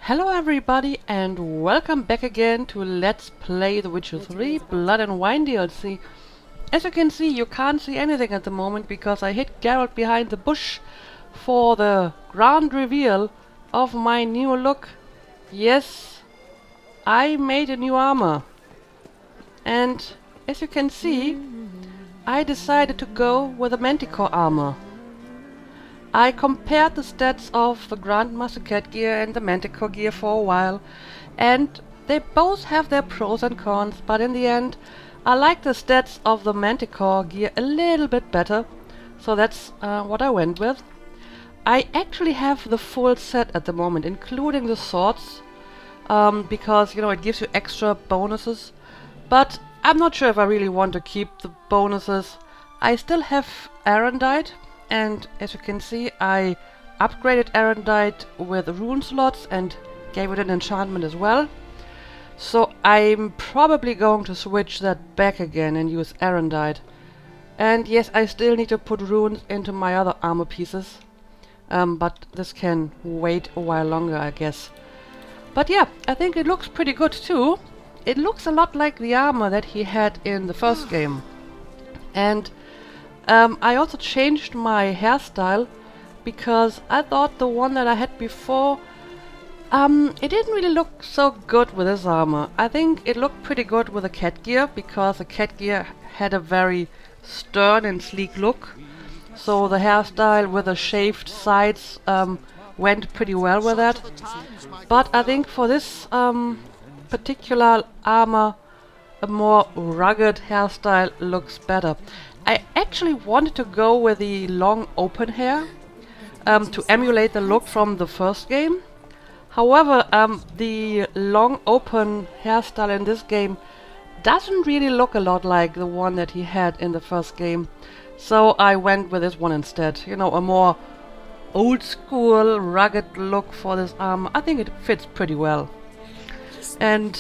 Hello everybody and welcome back again to Let's Play The Witcher 3 Blood and Wine DLC. As you can see, you can't see anything at the moment because I hid Geralt behind the bush for the grand reveal of my new look. Yes, I made a new armor. And as you can see, I decided to go with a manticore armor. I compared the stats of the Grand Massacre gear and the Manticore gear for a while, and they both have their pros and cons, but in the end I like the stats of the Manticore gear a little bit better, so that's what I went with. I actually have the full set at the moment, including the swords, because, you know, it gives you extra bonuses, but I'm not sure if I really want to keep the bonuses. I still have Arendite. And as you can see, I upgraded Arendite with rune slots and gave it an enchantment as well. So I'm probably going to switch that back again and use Arendite. And yes, I still need to put runes into my other armor pieces. But this can wait a while longer, I guess. But yeah, I think it looks pretty good too. It looks a lot like the armor that he had in the first game. And I also changed my hairstyle because I thought the one that I had before, it didn't really look so good with this armor. I think it looked pretty good with the cat gear because the cat gear had a very stern and sleek look. So the hairstyle with the shaved sides went pretty well with that. But I think for this particular armor, a more rugged hairstyle looks better. I actually wanted to go with the long open hair to emulate the look from the first game. However, the long open hairstyle in this game doesn't really look a lot like the one that he had in the first game. So I went with this one instead. You know, a more old school rugged look for this armor. I think it fits pretty well. And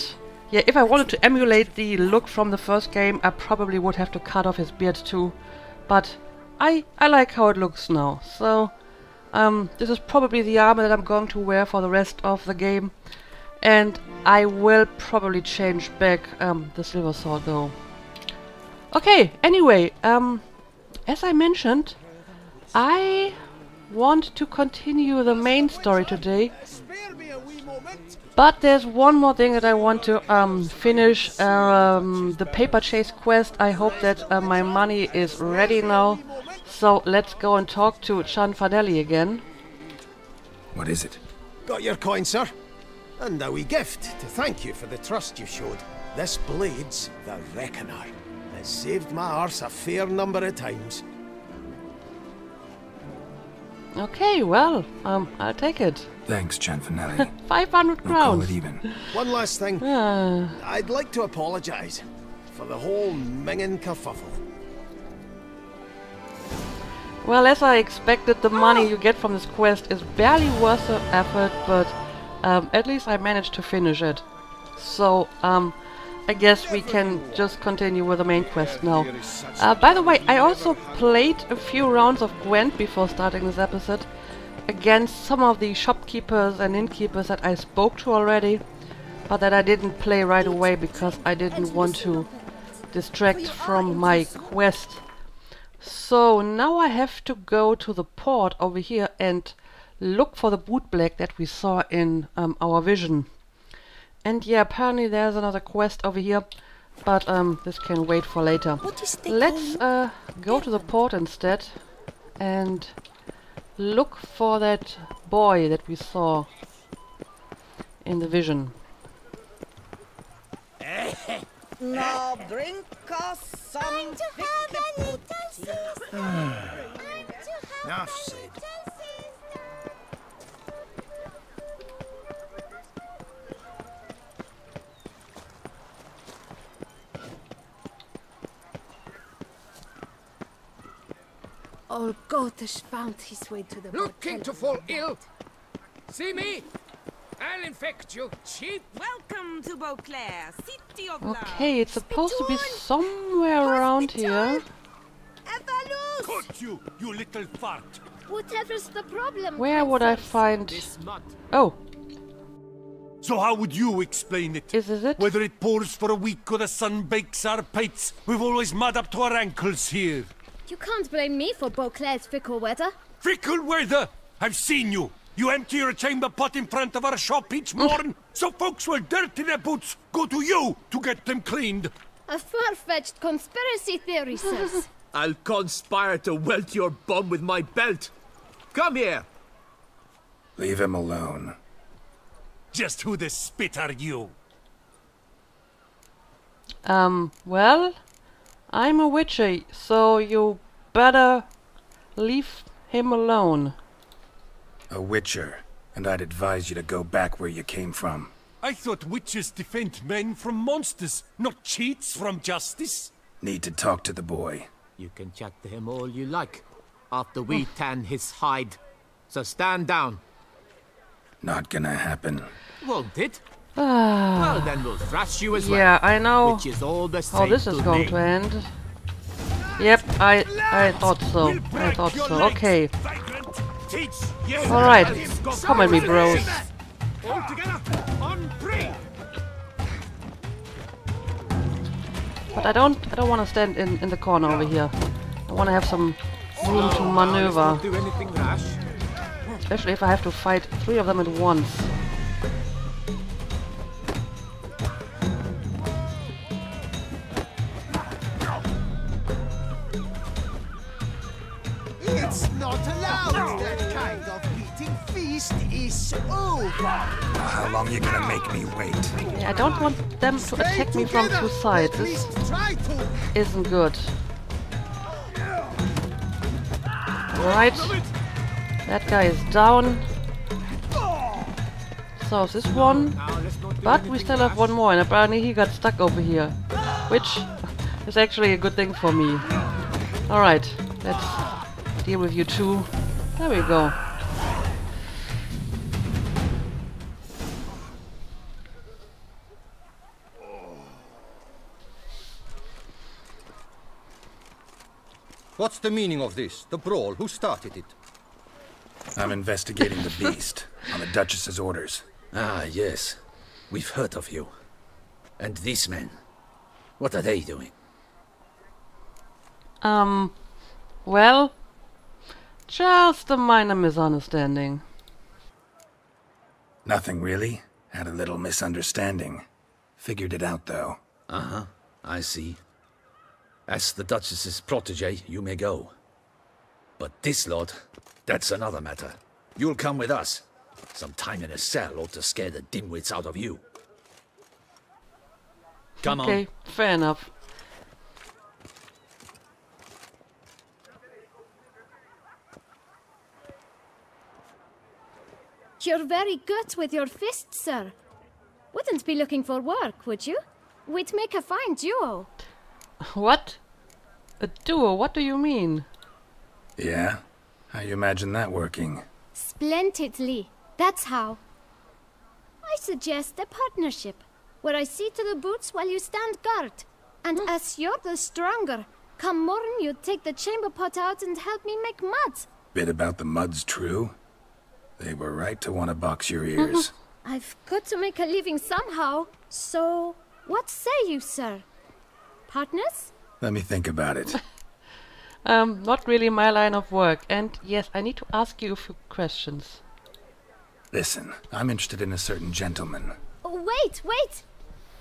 yeah, if I wanted to emulate the look from the first game, I probably would have to cut off his beard too. But I like how it looks now. So this is probably the armor that I'm going to wear for the rest of the game. And I will probably change back the silver sword though. Okay, anyway, as I mentioned, I want to continue the main story today. But there's one more thing that I want to finish, the paper chase quest. I hope that my money is ready now. So let's go and talk to Chanfanelli again. What is it? Got your coin, sir. And a wee gift to thank you for the trust you showed. This blade's the Reckoner. It saved my arse a fair number of times. Okay, well, I'll take it. Thanks, Chanfanelli. 500 crowns. We'll call it even. One last thing. I'd like to apologise for the whole minging kerfuffle. Well, as I expected, the money you get from this quest is barely worth the effort, but at least I managed to finish it. So, I guess we can just continue with the main quest now. By the way, I also played a few rounds of Gwent before starting this episode against some of the shopkeepers and innkeepers that I spoke to already, but that I didn't play right away because I didn't want to distract from my quest. So now I have to go to the port over here and look for the bootblack that we saw in our vision. And yeah, apparently there's another quest over here, but this can wait for later. Let's go to the port instead and look for that boy that we saw in the vision. Now drink us some Enough said. Old Gotish found his way to the Looking to fall ill? See me? I'll infect you, cheap. Welcome to Beauclair, city of love. Okay, it's supposed to be somewhere around here. Cut you, you little fart. Whatever's the problem? Where would I find... Oh, So how would you explain it? Is it? Whether it pours for a week or the sun bakes our pates, we've always mud up to our ankles here. You can't blame me for Beauclair's fickle weather. Fickle weather! I've seen you! You empty your chamber pot in front of our shop each morn, so folks will dirty their boots, go to you to get them cleaned. A far-fetched conspiracy theory, sirs. I'll conspire to welt your bum with my belt. Come here! Leave him alone. Just who the spit are you? Well, I'm a witcher, so you better leave him alone. A witcher, and I'd advise you to go back where you came from. I thought witches defend men from monsters, not cheats from justice. Need to talk to the boy. You can chat to him all you like, after we tan his hide. So stand down. Not gonna happen. Won't it? Well, then we'll thrash you as well. Yeah, I know Which is all the same how this is going to end. Yep, I thought so. I thought so. Okay. Alright. Come at me, bros. All together, on three. But I don't want to stand in the corner over here. I want to have some room to maneuver. Do anything rash. Especially if I have to fight 3 of them at once. It's not allowed. That kind of eating feast is over. How long you gonna make me wait? Yeah, I don't want them to attack me from 2 sides. This isn't good. Right. That guy is down. So is this one. But we still have one more, and apparently he got stuck over here. Which is actually a good thing for me. Alright, let's deal with you two. There we go. What's the meaning of this? The brawl? Who started it? I'm investigating the beast, on the Duchess's orders. Ah, yes. We've heard of you. And these men, what are they doing? Well, just a minor misunderstanding. Nothing really. Had a little misunderstanding. Figured it out, though. Uh-huh, I see. As the Duchess's protege, you may go. But this lot, that's another matter. You'll come with us. Some time in a cell ought to scare the dimwits out of you. Come on. Okay, fair enough. You're very good with your fists, sir. Wouldn't be looking for work, would you? We'd make a fine duo. What? A duo? What do you mean? Yeah? How you imagine that working? Splendidly. That's how. I suggest a partnership, where I see to the boots while you stand guard. And as you're the stronger, come morn you take the chamber pot out and help me make mud. Bit about the mud's true? They were right to want to box your ears. I've got to make a living somehow, so what say you, sir? Partners? Let me think about it. Not really my line of work. And yes, I need to ask you a few questions. Listen, I'm interested in a certain gentleman. Oh, wait!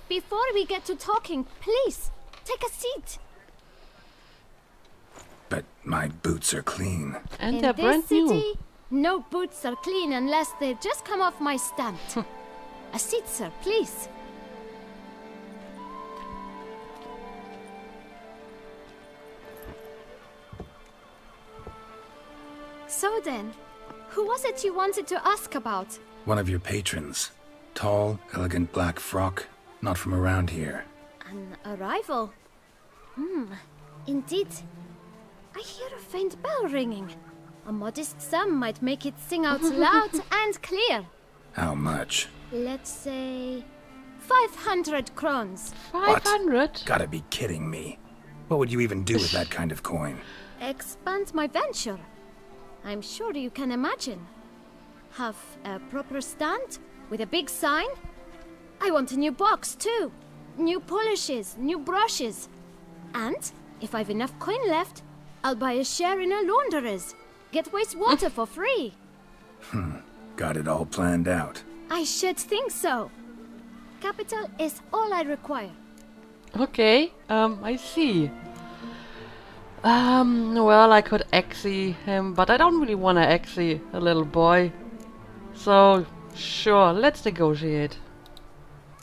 Before we get to talking, please, take a seat. But my boots are clean. And In they're this brand new. city, no boots are clean unless they've just come off my stand. A seat, sir, please. So then, who was it you wanted to ask about? One of your patrons. Tall, elegant black frock. Not from around here. An arrival? Indeed. I hear a faint bell ringing. A modest sum might make it sing out loud and clear. How much? Let's say 500 crowns. 500? Gotta be kidding me. What would you even do with that kind of coin? Expand my venture. I'm sure you can imagine. Have a proper stand with a big sign, I want a new box too. New polishes, new brushes. And, if I've enough coin left, I'll buy a share in a launderer's. Get wastewater for free. Got it all planned out. I should think so. Capital is all I require. Okay, I see. Well, I could exy him, but I don't really want to exy a little boy. So, sure, let's negotiate.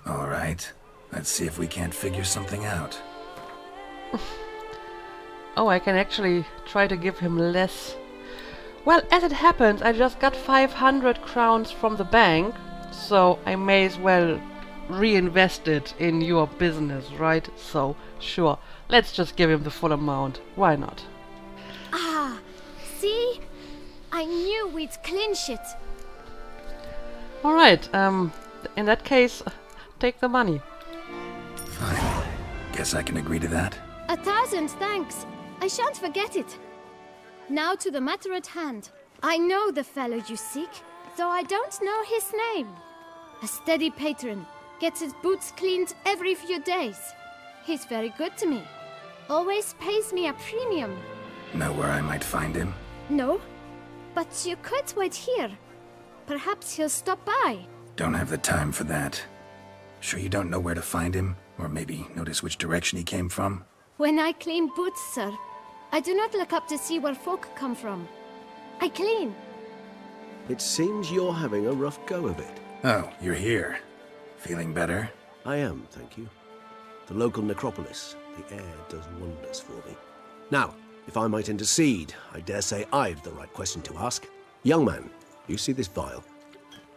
Alright, let's see if we can't figure something out. Oh, I can actually try to give him less. Well, as it happens, I just got 500 crowns from the bank, so I may as well reinvest it in your business, right? So, sure, let's just give him the full amount. Why not? Ah, see? I knew we'd clinch it. Alright, in that case, take the money. Fine. Guess I can agree to that. 1,000 thanks. I shan't forget it. Now to the matter at hand. I know the fellow you seek, though I don't know his name. A steady patron, gets his boots cleaned every few days. He's very good to me. Always pays me a premium. Know where I might find him? No, but you could wait here. Perhaps he'll stop by. Don't have the time for that. Sure you don't know where to find him? Or maybe notice which direction he came from? When I clean boots, sir, I do not look up to see where folk come from. I clean. It seems you're having a rough go of it. Oh, you're here. Feeling better? I am, thank you. The local necropolis. The air does wonders for me. Now, if I might intercede, I dare say I've the right question to ask. Young man, you see this vial?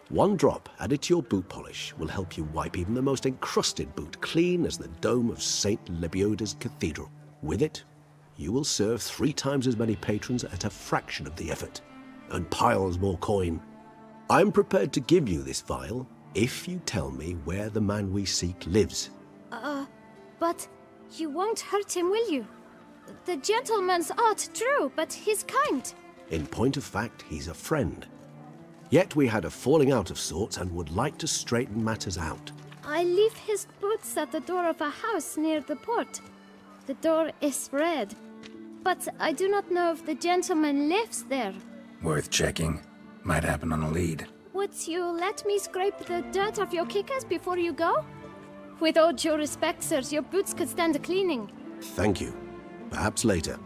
1 drop added to your boot polish will help you wipe even the most encrusted boot clean as the dome of St. Lebioda's Cathedral. With it, you will serve 3 times as many patrons at a fraction of the effort, and piles more coin. I'm prepared to give you this vial if you tell me where the man we seek lives. But you won't hurt him, will you? The gentleman's art, true, but he's kind. In point of fact, he's a friend. Yet we had a falling out of sorts and would like to straighten matters out. I leave his boots at the door of a house near the port. The door is red, but I do not know if the gentleman lives there. Worth checking. Might happen on a lead. Would you let me scrape the dirt off your kickers before you go? With all due respect, sirs, your boots could stand a cleaning. Thank you. Perhaps later.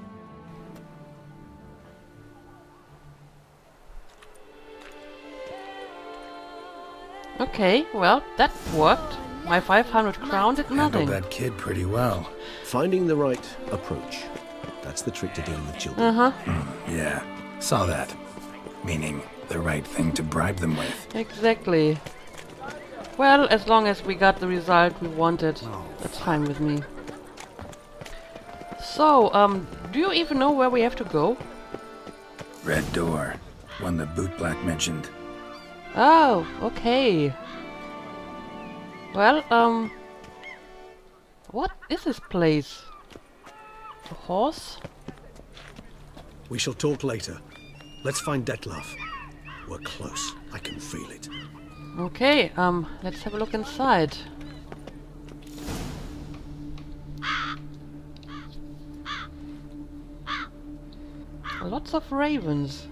Okay, well, that worked. My 500 crown did nothing. Handled that kid pretty well. Finding the right approach. That's the trick to dealing with children. Yeah, saw that. Meaning, the right thing to bribe them with. Exactly. Well, as long as we got the result we wanted, that's fine with me. So, do you even know where we have to go? Red door. One the bootblack mentioned. Oh, okay. Well, what is this place? A horse? We shall talk later. Let's find Detlaff. We're close. I can feel it. Okay, let's have a look inside. Lots of ravens.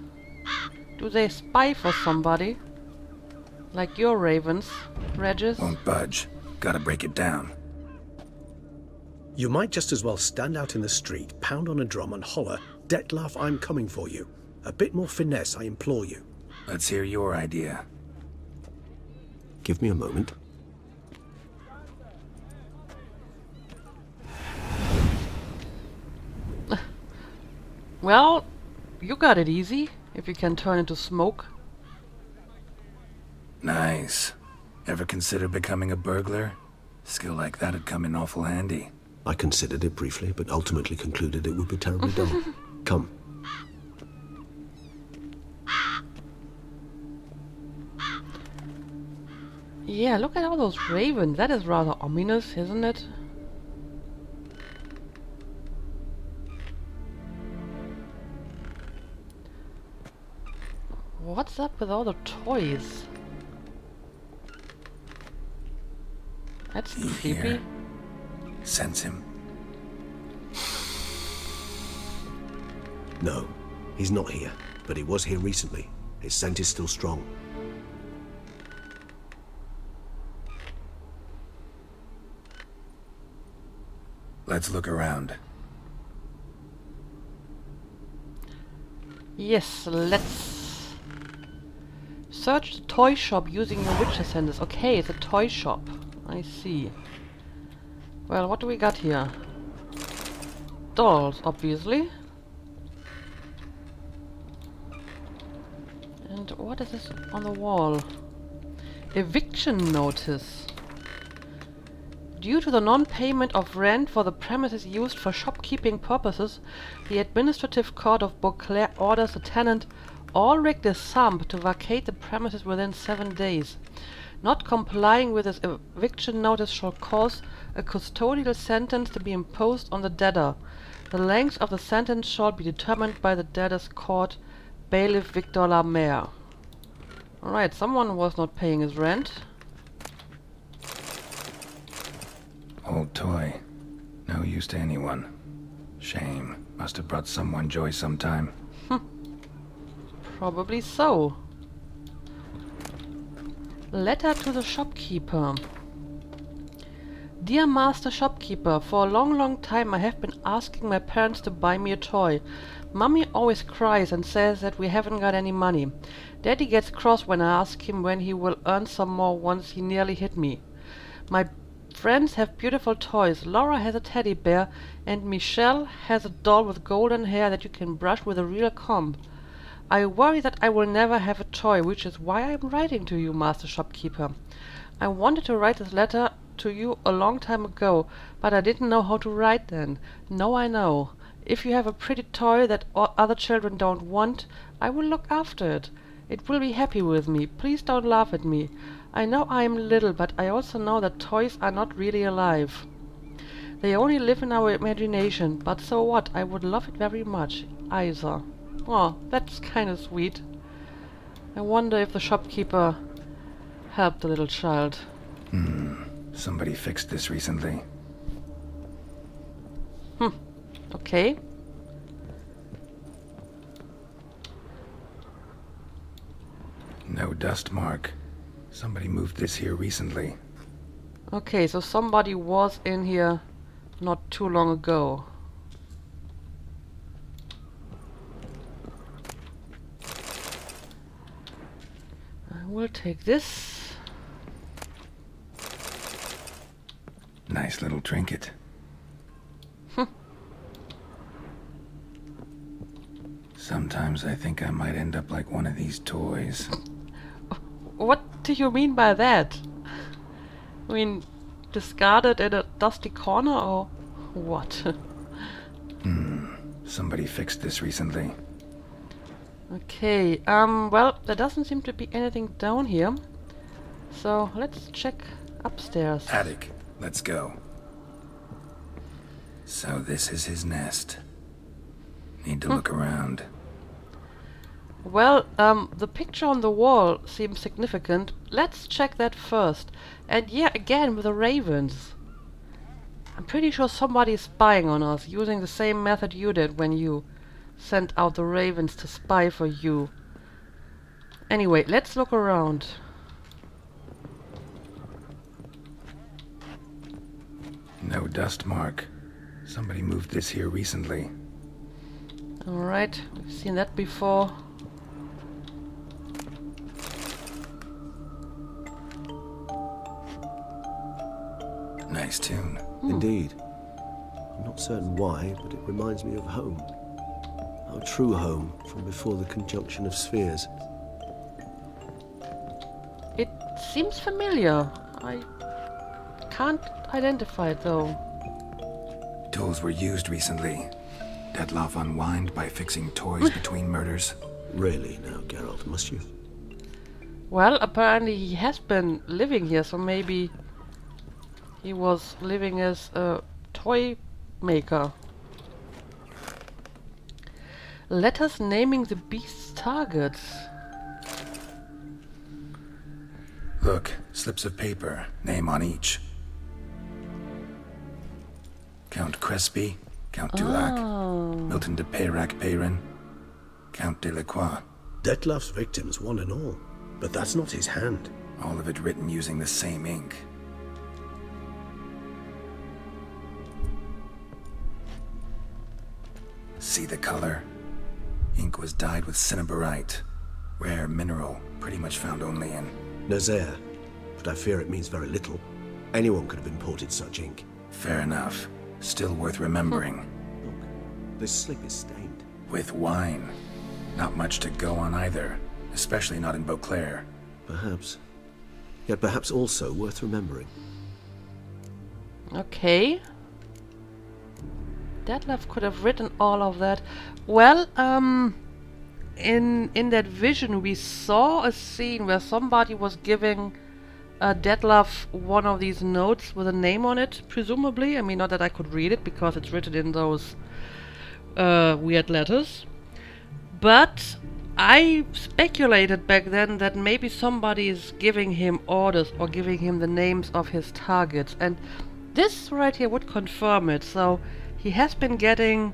Do they spy for somebody? Like your ravens, Regis? Won't budge. Gotta break it down. You might just as well stand out in the street, pound on a drum and holler, "Detlaff, I'm coming for you." A bit more finesse, I implore you. Let's hear your idea. Give me a moment. Well, you got it easy, if you can turn into smoke. Nice. Ever consider becoming a burglar? Skill like that'd come in awful handy. I considered it briefly, but ultimately concluded it would be terribly dull. Come. Yeah, look at all those ravens. That is rather ominous, isn't it? What's up with all the toys? That's He creepy. here? Sense him. No, he's not here, but he was here recently. His scent is still strong. Let's look around. Yes, let's search the toy shop using your witcher senses. Okay, it's a toy shop. I see. Well, what do we got here? Dolls, obviously. And what is this on the wall? Eviction notice. Due to the non-payment of rent for the premises used for shopkeeping purposes, the Administrative Court of Beauclair orders the tenant Ulrich de Samp to vacate the premises within 7 days. Not complying with this eviction notice shall cause a custodial sentence to be imposed on the debtor. The length of the sentence shall be determined by the debtor's court, bailiff Victor Lamer. Alright, someone was not paying his rent. Old toy. No use to anyone. Shame. Must have brought someone joy sometime. Probably so. Letter to the shopkeeper. Dear Master Shopkeeper, for a long time I have been asking my parents to buy me a toy. Mummy always cries and says that we haven't got any money. Daddy gets cross when I ask him when he will earn some more once he nearly hit me. My friends have beautiful toys. Laura has a teddy bear and Michelle has a doll with golden hair that you can brush with a real comb. I worry that I will never have a toy, which is why I am writing to you, Master Shopkeeper. I wanted to write this letter to you a long time ago, but I didn't know how to write then. Now I know. If you have a pretty toy that other children don't want, I will look after it. It will be happy with me. Please don't laugh at me. I know I am little, but I also know that toys are not really alive. They only live in our imagination, but so what? I would love it very much. Isa. Oh, that's kind of sweet. I wonder if the shopkeeper helped the little child. Somebody fixed this recently. Okay. No dust mark. Somebody moved this here recently. Okay, so somebody was in here not too long ago. I will take this. Nice little trinket. Sometimes I think I might end up like one of these toys. What do you mean by that? I mean, discarded in a dusty corner or what? Somebody fixed this recently. Okay, well, there doesn't seem to be anything down here. So, let's check upstairs. Attic. Let's go. So this is his nest. Need to look around. Well, the picture on the wall seems significant. Let's check that first. And yeah, again with the ravens. I'm pretty sure somebody is spying on us, using the same method you did when you sent out the ravens to spy for you. Anyway, let's look around. No dust mark. Somebody moved this here recently. Alright, we've seen that before. Nice tune. Indeed. I'm not certain why, but it reminds me of home. Our true home from before the conjunction of spheres. It seems familiar. I can't identify it though. Tools were used recently. Detlaff unwind by fixing toys between murders. Really now, Geralt, must you? Well, apparently he has been living here, so maybe he was living as a toy maker. Letters naming the beast's targets. Look, slips of paper, name on each. Count Crespi, Count Dulac, Oh. Milton de Peyrac-Peyrin, Count Delacroix. Detlaff's victims, one and all. But that's not his hand. All of it written using the same ink. See the color? Ink was dyed with cinnabarite. Rare mineral, pretty much found only in... Nazaire. But I fear it means very little. Anyone could have imported such ink. Fair enough. Still worth remembering. Look, this slip is stained. With wine. Not much to go on either. Especially not in Beauclair. Perhaps. Yet perhaps also worth remembering. Okay. Detlaff could have written all of that. Well, in that vision we saw a scene where somebody was giving Detlaff one of these notes with a name on it, presumably. I mean, not that I could read it because it's written in those weird letters. But I speculated back then that maybe somebody is giving him orders or giving him the names of his targets, and this right here would confirm it. So he has been getting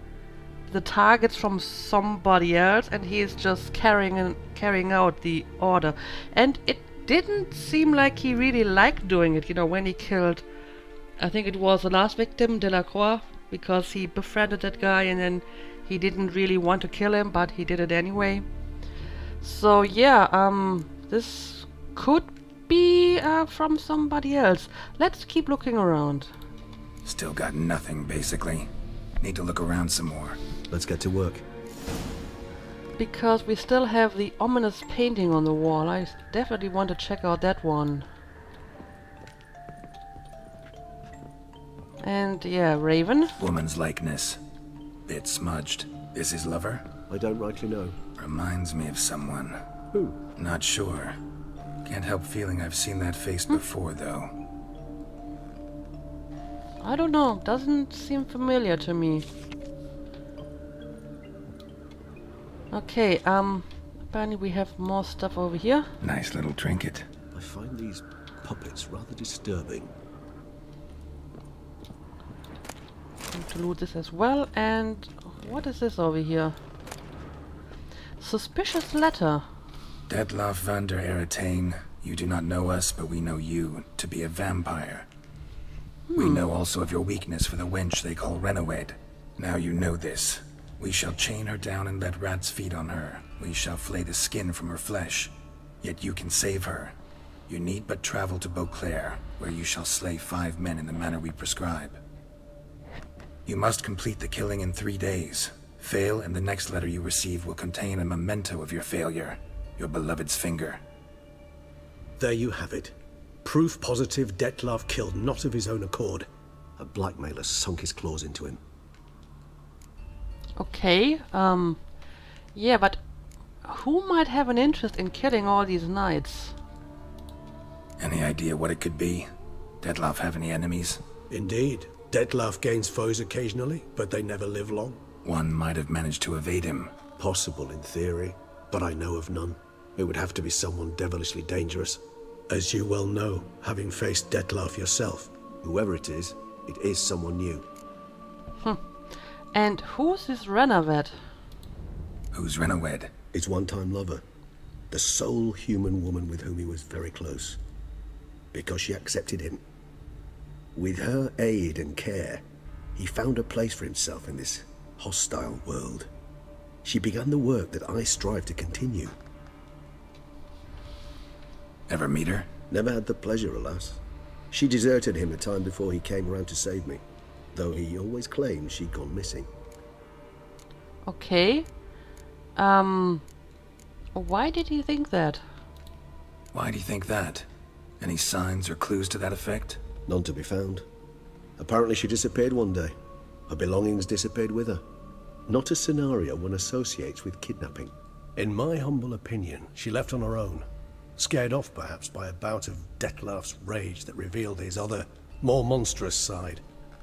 the targets from somebody else, and he is just carrying out the order. And it didn't seem like he really liked doing it, you know, when he killed, I think it was the last victim, Delacroix, because he befriended that guy and then he didn't really want to kill him, but he did it anyway. So yeah, this could be from somebody else. Let's keep looking around. Still got nothing, basically. Need to look around some more. Let's get to work. Because we still have the ominous painting on the wall. I definitely want to check out that one. And yeah, Raven. Woman's likeness. Bit smudged. This his lover? I don't rightly know. Reminds me of someone. Who? Not sure. Can't help feeling I've seen that face before, though. I don't know. Doesn't seem familiar to me. Okay, apparently we have more stuff over here. Nice little trinket. I find these puppets rather disturbing. Need to loot this as well. And what is this over here? Suspicious letter. Detlaff van der Eretain, you do not know us, but we know you to be a vampire. We know also of your weakness for the wench they call Renawed. Now you know this. We shall chain her down and let rats feed on her. We shall flay the skin from her flesh. Yet you can save her. You need but travel to Beauclair, where you shall slay 5 men in the manner we prescribe. You must complete the killing in 3 days. Fail, and the next letter you receive will contain a memento of your failure. Your beloved's finger. There you have it. Proof positive Detlaff killed not of his own accord. A blackmailer sunk his claws into him. Okay, yeah, but who might have an interest in killing all these knights? Any idea what it could be? Detlaff have any enemies? Indeed. Detlaff gains foes occasionally, but they never live long. One might have managed to evade him. Possible in theory, but I know of none. It would have to be someone devilishly dangerous. As you well know, having faced Detlaff yourself. Whoever it is someone new. And who's this Renawed? Who's Renawed? His one-time lover. The sole human woman with whom he was very close. Because she accepted him. With her aid and care, he found a place for himself in this hostile world. She began the work that I strive to continue. Ever meet her? Never had the pleasure, alas. She deserted him a time before he came around to save me, though he always claimed she'd gone missing. Okay. Why did he think that? Why do you think that? Any signs or clues to that effect? None to be found. Apparently she disappeared one day. Her belongings disappeared with her. Not a scenario one associates with kidnapping. In my humble opinion, she left on her own. Scared off, perhaps, by a bout of Detlaff's rage that revealed his other, more monstrous side.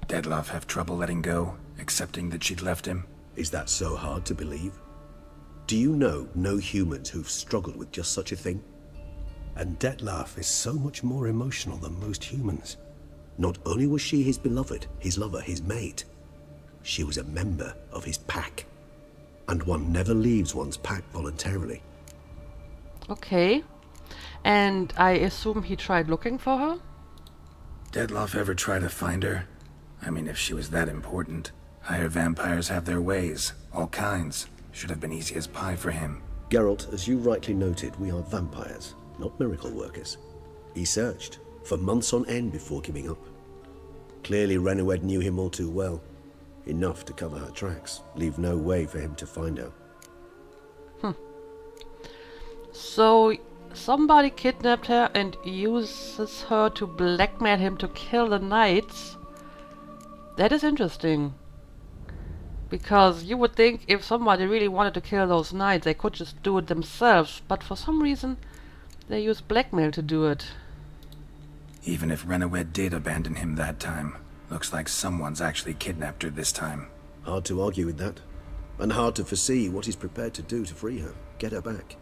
Detlaff have trouble letting go, accepting that she'd left him? Is that so hard to believe? Do you know no humans who've struggled with just such a thing? And Detlaff is so much more emotional than most humans. Not only was she his beloved, his lover, his mate, She was a member of his pack. And one never leaves one's pack voluntarily. Okay. And I assume he tried looking for her? Detlaff ever try to find her? I mean, if she was that important. Higher vampires have their ways. All kinds. Should have been easy as pie for him. Geralt, as you rightly noted, we are vampires, not miracle workers. He searched for months on end before giving up. Clearly Renowed knew him all too well. Enough to cover her tracks, leave no way for him to find her. So somebody kidnapped her and uses her to blackmail him to kill the knights. That is interesting. Because you would think if somebody really wanted to kill those knights, they could just do it themselves. But for some reason, they use blackmail to do it. Even if Renowed did abandon him that time, looks like someone's actually kidnapped her this time. Hard to argue with that. And hard to foresee what he's prepared to do to free her, get her back.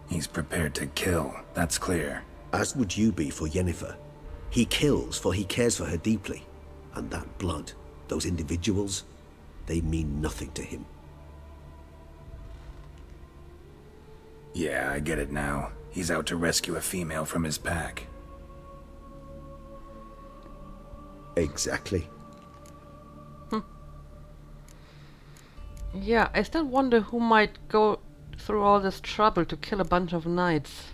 He's prepared to kill, that's clear. As would you be for Yennefer. He kills for he cares for her deeply. And that blood, those individuals, they mean nothing to him. Yeah, I get it now. He's out to rescue a female from his pack. Exactly. Yeah, I still wonder who might go through all this trouble to kill a bunch of knights.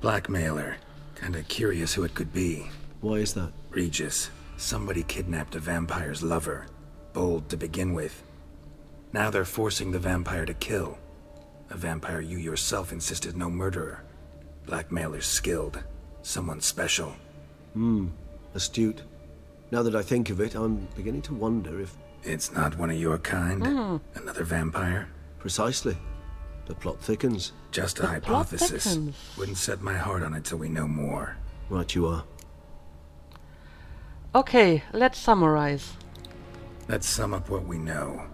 Blackmailer. Kinda curious who it could be. Why is that? Regis. Somebody kidnapped a vampire's lover. Bold to begin with. Now they're forcing the vampire to kill. A vampire you yourself insisted no murderer. Blackmailer's skilled. Someone special. Astute. Now that I think of it, I'm beginning to wonder if... It's not one of your kind? Another vampire? Precisely. The plot thickens. Just a hypothesis. Wouldn't set my heart on it till we know more. Right you are. Okay, let's summarize. Let's sum up what we know.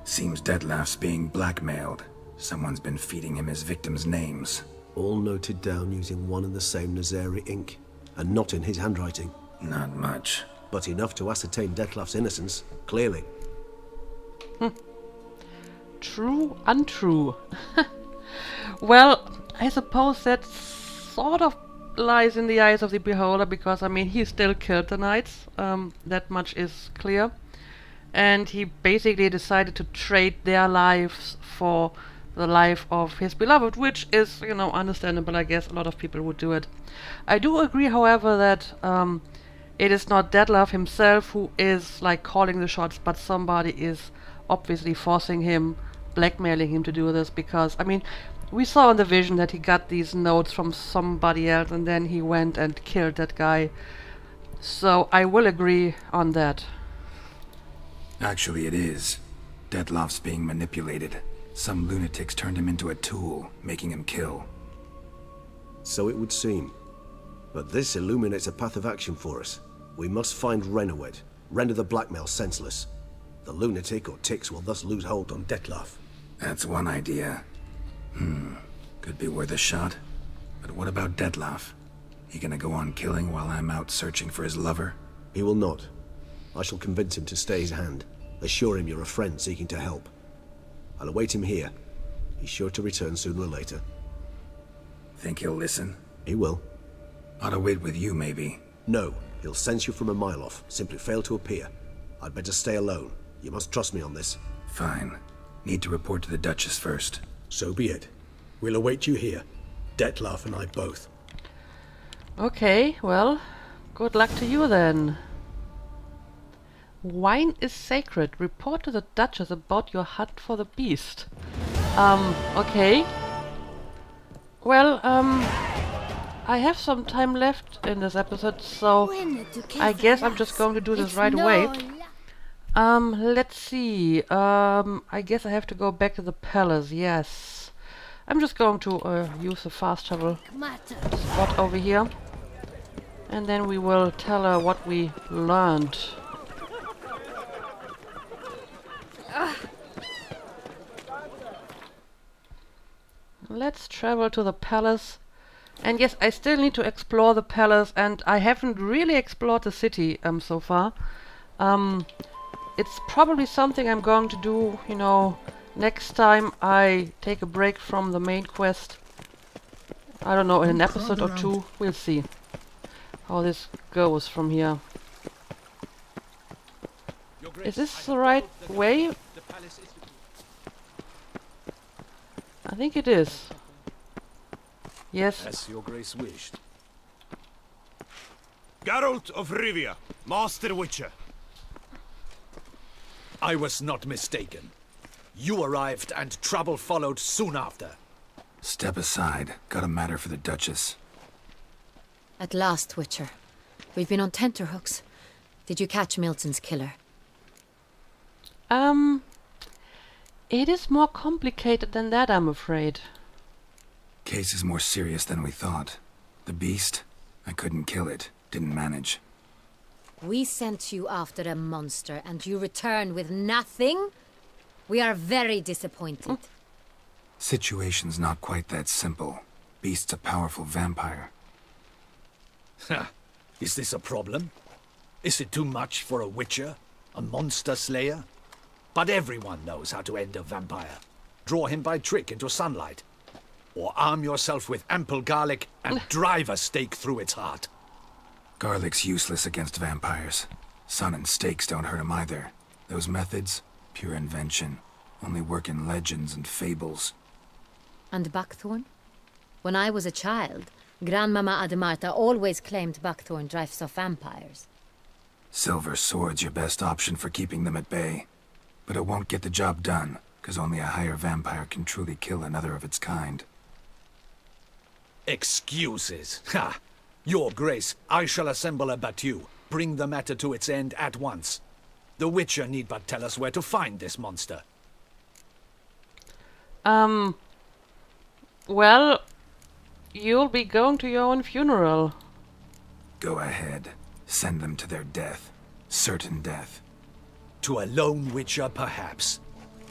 Seems Detlaff's being blackmailed. Someone's been feeding him his victims' names. All noted down using one and the same Nazari ink. And not in his handwriting. Not much. But enough to ascertain Detlaff's innocence, clearly. True, untrue. Well, I suppose that sort of lies in the eyes of the beholder, because, I mean, he still killed the knights. That much is clear. And he basically decided to trade their lives for the life of his beloved, which is, you know, understandable. I guess a lot of people would do it. I do agree, however, that it is not Detlaff himself who is, like, calling the shots, but somebody is obviously forcing him, blackmailing him to do this, because, I mean, we saw in the vision that he got these notes from somebody else, and then he went and killed that guy. So I will agree on that. Actually, it is. Detlaff's being manipulated. Some lunatics turned him into a tool, making him kill. So it would seem. But this illuminates a path of action for us. We must find Renowed, render the blackmail senseless. The lunatic or ticks will thus lose hold on Detlaff. That's one idea. Could be worth a shot. But what about Detlaff? He gonna go on killing while I'm out searching for his lover? He will not. I shall convince him to stay his hand. Assure him you're a friend seeking to help. I'll await him here. He's sure to return sooner or later. Think he'll listen? He will. Ought to wait with you, maybe. No, he'll sense you from a mile off. Simply fail to appear. I'd better stay alone. You must trust me on this. Fine. Need to report to the Duchess first. So be it. We'll await you here. Detlaff and I both. Okay, well, good luck to you then. Wine is sacred. Report to the Duchess about your hunt for the beast. Okay. Well, I have some time left in this episode, so I guess I'm just going to do this right away. Let's see. I guess I have to go back to the palace, yes. I'm just going to use the fast travel spot over here. And then we will tell her what we learned. Let's travel to the palace. And yes, I still need to explore the palace, and I haven't really explored the city so far. It's probably something I'm going to do, you know, next time I take a break from the main quest. I don't know, in an episode or two. We'll see how this goes from here. Is this the right way? I think it is. Yes. As your grace wished. Geralt of Rivia, Master Witcher. I was not mistaken. You arrived and trouble followed soon after. Step aside. Got a matter for the Duchess. At last, Witcher. We've been on tenterhooks. Did you catch Milton's killer? It is more complicated than that, I'm afraid. Case is more serious than we thought. The beast? I couldn't kill it. Didn't manage. We sent you after a monster, and you return with nothing? We are very disappointed. Situation's not quite that simple. Beast's a powerful vampire. Ha! Is this a problem? Is it too much for a witcher? A monster slayer? But everyone knows how to end a vampire. Draw him by trick into sunlight. Or arm yourself with ample garlic and drive a stake through its heart. Garlic's useless against vampires. Sun and stakes don't hurt him either. Those methods, pure invention. Only work in legends and fables. And buckthorn? When I was a child, Grandmama Ademarta always claimed buckthorn drives off vampires. Silver sword's your best option for keeping them at bay. But it won't get the job done, because only a higher vampire can truly kill another of its kind. Excuses! Ha! Your Grace, I shall assemble a battue. Bring the matter to its end at once. The Witcher need but tell us where to find this monster. Well, you'll be going to your own funeral. Go ahead. Send them to their death. Certain death. To a lone Witcher, perhaps.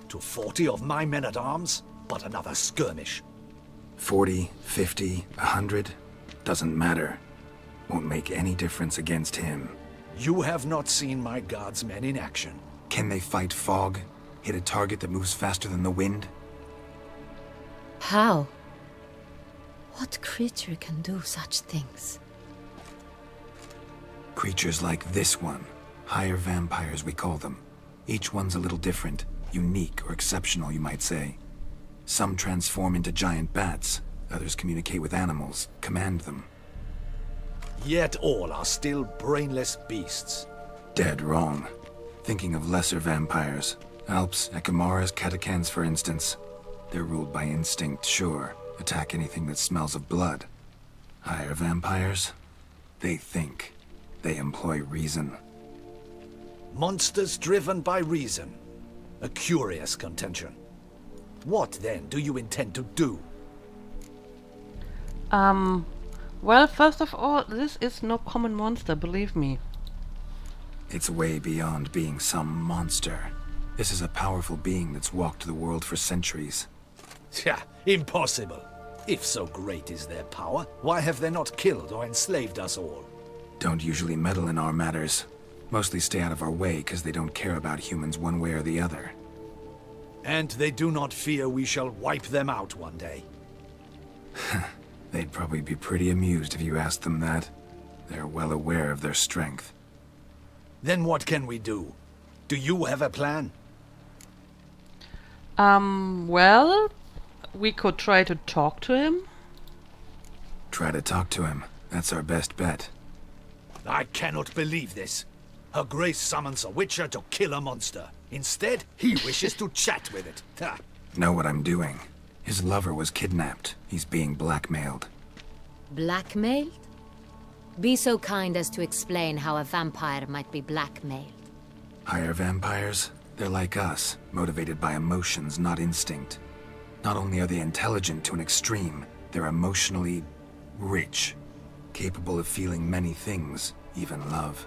To 40 of my men-at-arms, but another skirmish. 40, 50, 100, doesn't matter. Won't make any difference against him. You have not seen my guardsmen in action. Can they fight fog? Hit a target that moves faster than the wind? How? What creature can do such things? Creatures like this one. Higher vampires, we call them. Each one's a little different. Unique or exceptional, you might say. Some transform into giant bats. Others communicate with animals, command them. Yet all are still brainless beasts. Dead wrong. Thinking of lesser vampires. Alps, Ekamaras, Catacans, for instance. They're ruled by instinct, sure. Attack anything that smells of blood. Higher vampires? They think. They employ reason. Monsters driven by reason. A curious contention. What, then, do you intend to do? Well, first of all, this is no common monster, believe me. It's way beyond being some monster. This is a powerful being that's walked the world for centuries. Yeah, impossible. If so great is their power, why have they not killed or enslaved us all? Don't usually meddle in our matters. Mostly stay out of our way because they don't care about humans one way or the other. And they do not fear we shall wipe them out one day. They'd probably be pretty amused if you asked them that. They're well aware of their strength. Then what can we do? Do you have a plan? Well, we could try to talk to him. Try to talk to him. That's our best bet. I cannot believe this. Her Grace summons a Witcher to kill a monster. Instead, he wishes to chat with it. Ha. Know what I'm doing. His lover was kidnapped. He's being blackmailed. Blackmailed? Be so kind as to explain how a vampire might be blackmailed. Higher vampires? They're like us, motivated by emotions, not instinct. Not only are they intelligent to an extreme, they're emotionally rich. Capable of feeling many things, even love.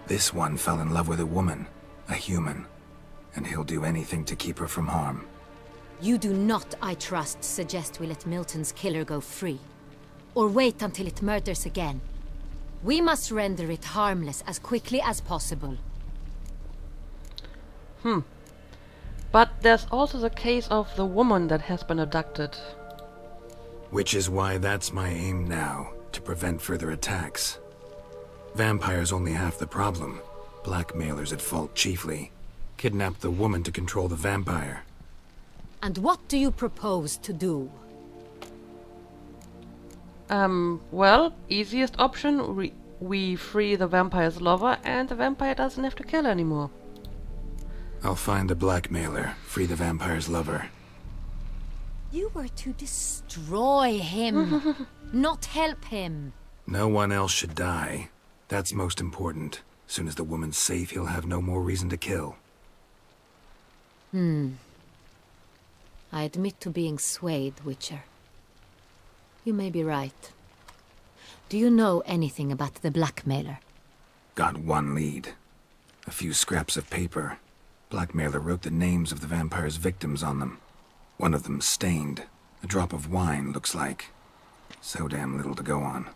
This one fell in love with a woman, a human, and he'll do anything to keep her from harm. You do not, I trust, suggest we let Milton's killer go free. Or wait until it murders again. We must render it harmless as quickly as possible. But there's also the case of the woman that has been abducted. Which is why that's my aim now, to prevent further attacks. Vampires only half the problem. Blackmailers at fault chiefly. Kidnapped the woman to control the vampire. And what do you propose to do? Well, easiest option, we free the vampire's lover and the vampire doesn't have to kill anymore. I'll find the blackmailer, free the vampire's lover. You were to destroy him, not help him. No one else should die. That's most important. Soon as the woman's safe, he'll have no more reason to kill. I admit to being swayed, Witcher. You may be right. Do you know anything about the blackmailer? Got one lead. A few scraps of paper. Blackmailer wrote the names of the vampire's victims on them. One of them stained. A drop of wine, looks like. So damn little to go on.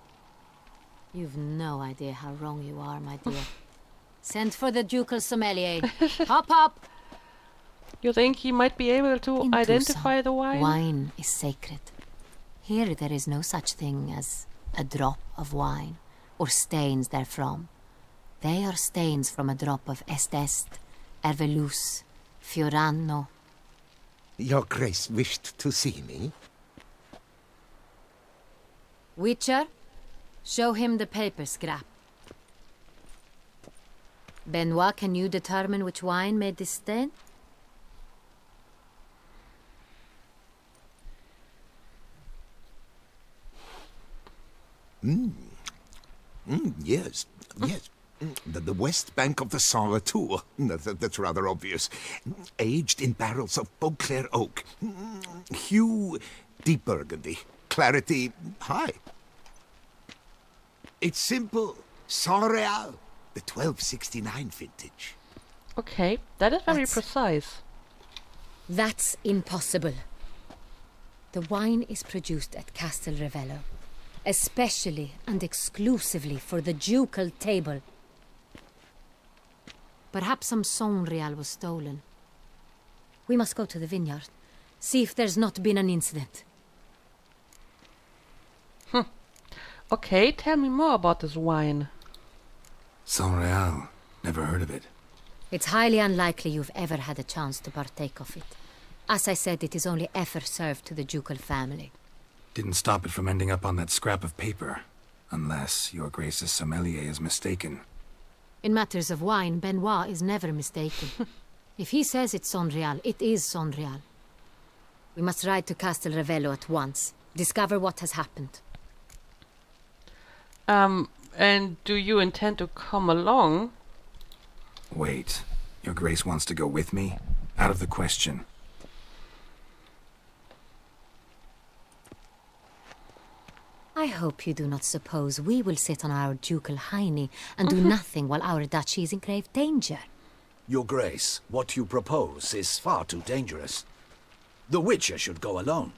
You've no idea how wrong you are, my dear. Send for the ducal sommelier. Hop, hop! You think he might be able to identify the wine? Wine is sacred. Here there is no such thing as a drop of wine, or stains therefrom. They are stains from a drop of Est, Ervelus, Fiorano. Your Grace wished to see me? Witcher, show him the paper scrap. Benoit, can you determine which wine made this stain? Yes, yes. The west bank of the Saint Retour. That's rather obvious. Aged in barrels of Beauclair oak. Hue, deep burgundy. Clarity, high. It's simple. Saint Real, the 1269 vintage. Okay, that is very precise. That's impossible. The wine is produced at Castel Revello, especially and exclusively for the ducal table. Perhaps some Saint Real was stolen. We must go to the vineyard, see if there's not been an incident. Okay, tell me more about this wine. Saint Real. Never heard of it. It's highly unlikely you've ever had a chance to partake of it. As I said, it is only ever served to the ducal family. Didn't stop it from ending up on that scrap of paper. Unless your Grace's sommelier is mistaken. In matters of wine, Benoit is never mistaken. If he says it's Saint Real, it is Saint Real. We must ride to Castel Revello at once. Discover what has happened. And do you intend to come along? Wait. Your Grace wants to go with me? Out of the question. I hope you do not suppose we will sit on our ducal hiney and do nothing while our duchy is in grave danger. Your Grace, what you propose is far too dangerous. The Witcher should go alone.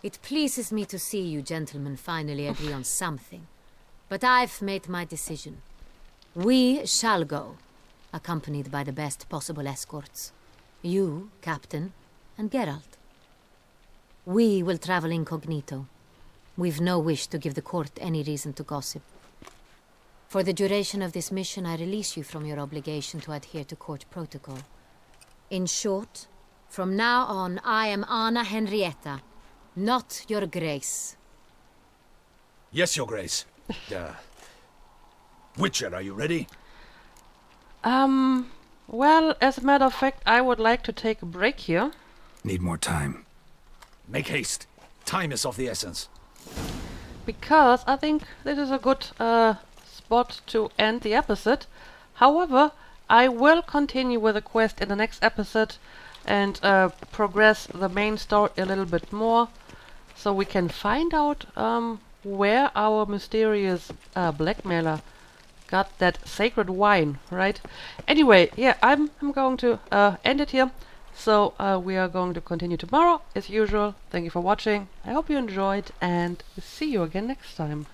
It pleases me to see you gentlemen finally agree on something. But I've made my decision. We shall go, accompanied by the best possible escorts. You, Captain, and Geralt. We will travel incognito. We've no wish to give the court any reason to gossip. For the duration of this mission, I release you from your obligation to adhere to court protocol. In short, from now on, I am Anna Henrietta, not your Grace. Yes, Your Grace. Witcher, are you ready? Well, as a matter of fact, I would like to take a break here. Need more time. Make haste. Time is of the essence. Because I think this is a good spot to end the episode. However, I will continue with the quest in the next episode and progress the main story a little bit more, so we can find out where our mysterious blackmailer got that sacred wine, right? Anyway, yeah, I'm going to end it here. So we are going to continue tomorrow as usual. Thank you for watching. I hope you enjoyed and see you again next time.